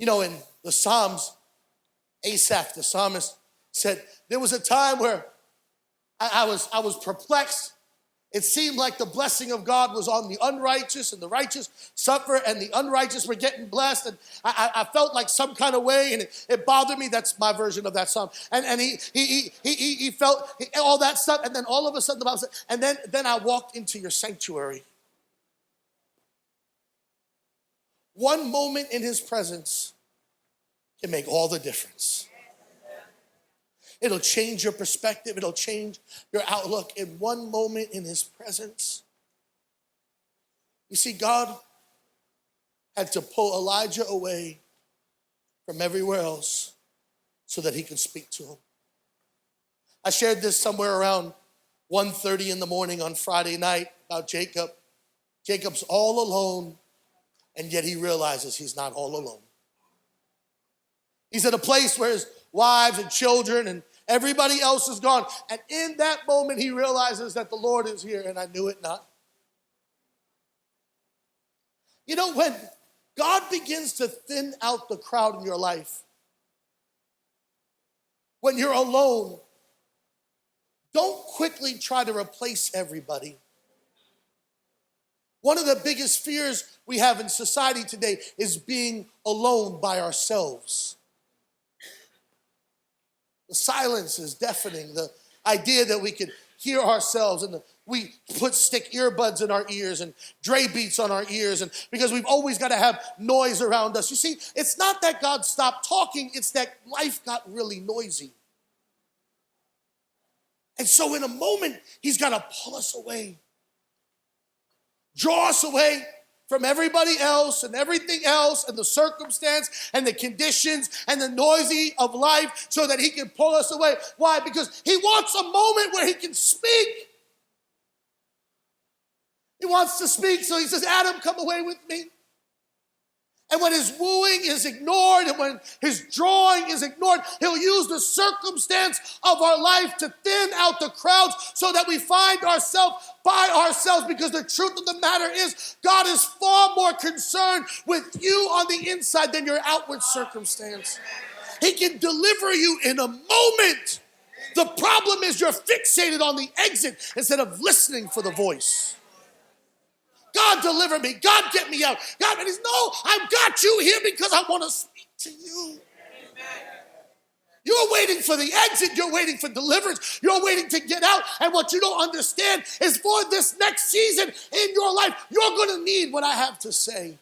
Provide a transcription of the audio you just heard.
You know, in the Psalms, Asaph, the psalmist, said, there was a time where I was perplexed. It seemed like the blessing of God was on the unrighteous, and the righteous suffer, and the unrighteous were getting blessed. And I felt like some kind of way, and it bothered me. That's my version of that psalm. And he felt all that stuff, and then all of a sudden the Bible said, and then I walked into your sanctuary. One moment in his presence can make all the difference. It'll change your perspective. It'll change your outlook in one moment in his presence. You see, God had to pull Elijah away from everywhere else so that he could speak to him. I shared this somewhere around 1:30 in the morning on Friday night about Jacob. Jacob's all alone, and yet he realizes he's not all alone. He's at a place where his wives and children and everybody else is gone. And in that moment, he realizes that the Lord is here, and I knew it not. You know, when God begins to thin out the crowd in your life, when you're alone, don't quickly try to replace everybody. One of the biggest fears we have in society today is being alone by ourselves. The silence is deafening. The idea that we can hear ourselves, and we stick earbuds in our ears and Dre beats on our ears, and because we've always got to have noise around us. You see, it's not that God stopped talking, it's that life got really noisy. And so in a moment, he's got to pull us away, draw us away from everybody else and everything else and the circumstance and the conditions and the noisy of life so that he can pull us away. Why? Because he wants a moment where he can speak. He wants to speak, so he says, Adam, come away with me. And when his wooing is ignored and when his drawing is ignored, he'll use the circumstance of our life to thin out the crowds so that we find ourselves by ourselves, because the truth of the matter is God is far more concerned with you on the inside than your outward circumstance. He can deliver you in a moment. The problem is you're fixated on the exit instead of listening for the voice. God, deliver me. God, get me out. God, and he's, no, I've got you here because I want to speak to you. You're waiting for the exit. You're waiting for deliverance. You're waiting to get out. And what you don't understand is for this next season in your life, you're going to need what I have to say.